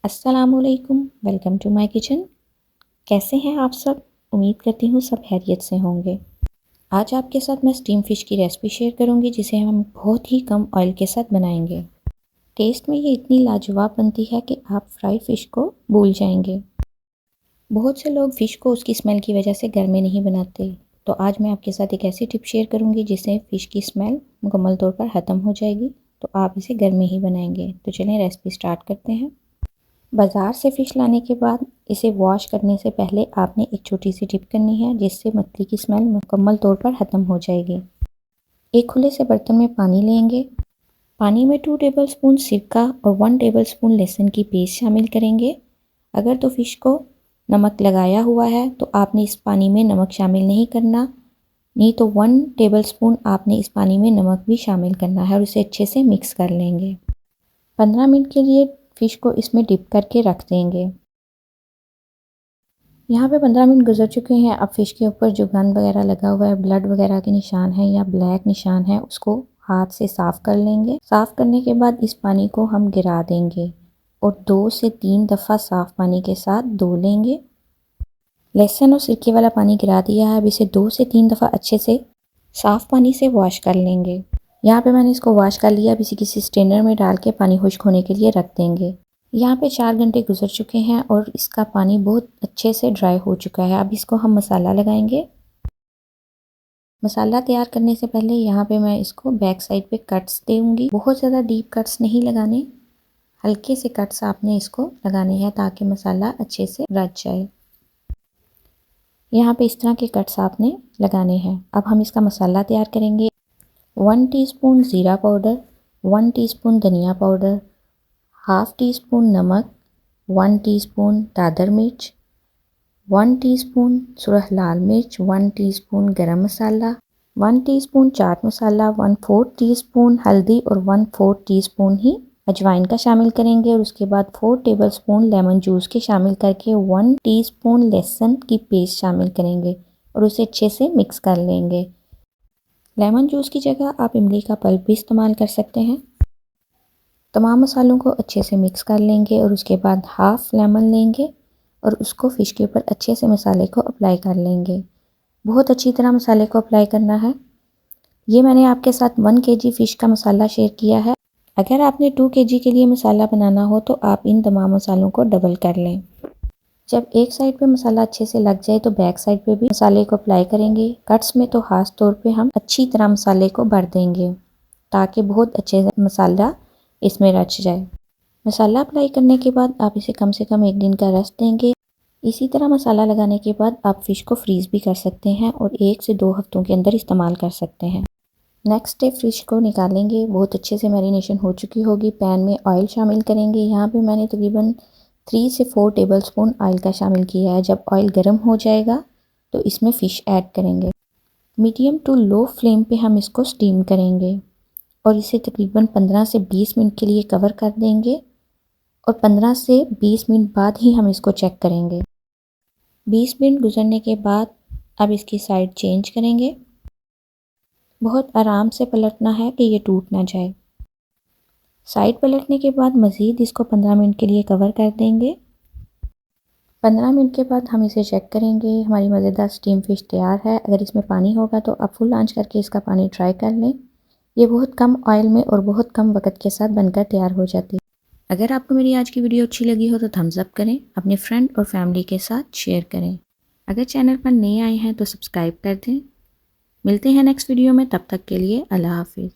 अस्सलामुअलैकुम, welcome to my kitchen. कैसे हैं आप सब? उम्मीद करती हूँ सब खैरियत से होंगे। आज आपके साथ मैं स्टीम फ़िश की रेसिपी शेयर करूँगी जिसे हम बहुत ही कम ऑयल के साथ बनाएंगे। टेस्ट में ये इतनी लाजवाब बनती है कि आप फ्राई फ़िश को भूल जाएंगे। बहुत से लोग फ़िश को उसकी स्मेल की वजह से घर में नहीं बनाते, तो आज मैं आपके साथ एक ऐसी टिप शेयर करूँगी जिससे फ़िश की स्मेल मुकम्मल तौर पर ख़त्म हो जाएगी, तो आप इसे घर में ही बनाएंगे। तो चलें रेसिपी स्टार्ट करते हैं। बाज़ार से फ़िश लाने के बाद इसे वॉश करने से पहले आपने एक छोटी सी टिप करनी है जिससे मछली की स्मेल मुकम्मल तौर पर ख़त्म हो जाएगी। एक खुले से बर्तन में पानी लेंगे। पानी में 2 टेबलस्पून सिरका और 1 टेबलस्पून लहसुन की पेस्ट शामिल करेंगे। अगर तो फ़िश को नमक लगाया हुआ है तो आपने इस पानी में नमक शामिल नहीं करना, नहीं तो 1 टेबलस्पून आपने इस पानी में नमक भी शामिल करना है और इसे अच्छे से मिक्स कर लेंगे। 15 मिनट के लिए फ़िश को इसमें डिप करके रख देंगे। यहाँ पे 15 मिनट गुजर चुके हैं। अब फ़िश के ऊपर जो गंद वगैरह लगा हुआ है, ब्लड वगैरह के निशान हैं या ब्लैक निशान है, उसको हाथ से साफ़ कर लेंगे। साफ़ करने के बाद इस पानी को हम गिरा देंगे और 2 से 3 दफ़ा साफ़ पानी के साथ धो लेंगे। लहसुन और सिरके वाला पानी गिरा दिया है। अब इसे 2 से 3 दफ़ा अच्छे से साफ़ पानी से वॉश कर लेंगे। यहाँ पे मैंने इसको वॉश कर लिया। अब इसे किसी स्ट्रेनर में डाल के पानी खुश्क होने के लिए रख देंगे। यहाँ पे 4 घंटे गुजर चुके हैं और इसका पानी बहुत अच्छे से ड्राई हो चुका है। अब इसको हम मसाला लगाएंगे। मसाला तैयार करने से पहले यहाँ पे मैं इसको बैक साइड पे कट्स दूंगी। बहुत ज़्यादा डीप कट्स नहीं लगाने, हल्के से कट्स आपने इसको लगाने हैं ताकि मसाला अच्छे से रच जाए। यहाँ पे इस तरह के कट्स आपने लगाने हैं। अब हम इसका मसाला तैयार करेंगे। 1 टीस्पून ज़ीरा पाउडर, 1 टीस्पून धनिया पाउडर, हाफ़ टी स्पून नमक, 1 टीस्पून दादर मिर्च, 1 टीस्पून सुरख लाल मिर्च, 1 टीस्पून गरम मसाला, 1 टीस्पून चाट मसाला, 1/4 टीस्पून हल्दी और 1/4 टीस्पून ही अजवाइन का शामिल करेंगे और उसके बाद 4 टेबलस्पून लेमन जूस के शामिल करके 1 टीस्पून लहसुन की पेस्ट शामिल करेंगे और उसे अच्छे से मिक्स कर लेंगे। लेमन जूस की जगह आप इमली का पल्प भी इस्तेमाल कर सकते हैं। तमाम मसालों को अच्छे से मिक्स कर लेंगे और उसके बाद हाफ़ लेमन लेंगे और उसको फ़िश के ऊपर अच्छे से मसाले को अप्लाई कर लेंगे। बहुत अच्छी तरह मसाले को अप्लाई करना है। ये मैंने आपके साथ 1 केजी फ़िश का मसाला शेयर किया है। अगर आपने 2 केजी के लिए मसाला बनाना हो तो आप इन तमाम मसालों को डबल कर लें। जब एक साइड पे मसाला अच्छे से लग जाए तो बैक साइड पे भी मसाले को अप्लाई करेंगे। कट्स में तो ख़ास तौर पे हम अच्छी तरह मसाले को भर देंगे ताकि बहुत अच्छे से मसाला इसमें रच जाए। मसाला अप्लाई करने के बाद आप इसे कम से कम 1 दिन का रेस्ट देंगे। इसी तरह मसाला लगाने के बाद आप फ़िश को फ्रीज़ भी कर सकते हैं और 1 से 2 हफ्तों के अंदर इस्तेमाल कर सकते हैं। नेक्स्ट डे फ़िश को निकालेंगे। बहुत अच्छे से मैरिनेशन हो चुकी होगी। पैन में ऑयल शामिल करेंगे। यहाँ पे मैंने तकरीबन 3 से 4 टेबलस्पून ऑयल का शामिल किया है। जब ऑयल गर्म हो जाएगा तो इसमें फ़िश ऐड करेंगे। मीडियम टू लो फ्लेम पे हम इसको स्टीम करेंगे और इसे तकरीबन 15 से 20 मिनट के लिए कवर कर देंगे और 15 से 20 मिनट बाद ही हम इसको चेक करेंगे। 20 मिनट गुजरने के बाद अब इसकी साइड चेंज करेंगे। बहुत आराम से पलटना है कि ये टूट ना जाए। साइड पलटने के बाद मज़ीद इसको 15 मिनट के लिए कवर कर देंगे। 15 मिनट के बाद हम इसे चेक करेंगे। हमारी मज़ेदार स्टीम फ़िश तैयार है। अगर इसमें पानी होगा तो आप फुल आंच करके इसका पानी ट्राई कर लें। ये बहुत कम ऑयल में और बहुत कम वक्त के साथ बनकर तैयार हो जाती है। अगर आपको मेरी आज की वीडियो अच्छी लगी हो तो थम्स अप करें, अपने फ्रेंड और फैमिली के साथ शेयर करें। अगर चैनल पर नए आए हैं तो सब्सक्राइब कर दें। मिलते हैं नेक्स्ट वीडियो में, तब तक के लिए अल्लाह हाफिज़।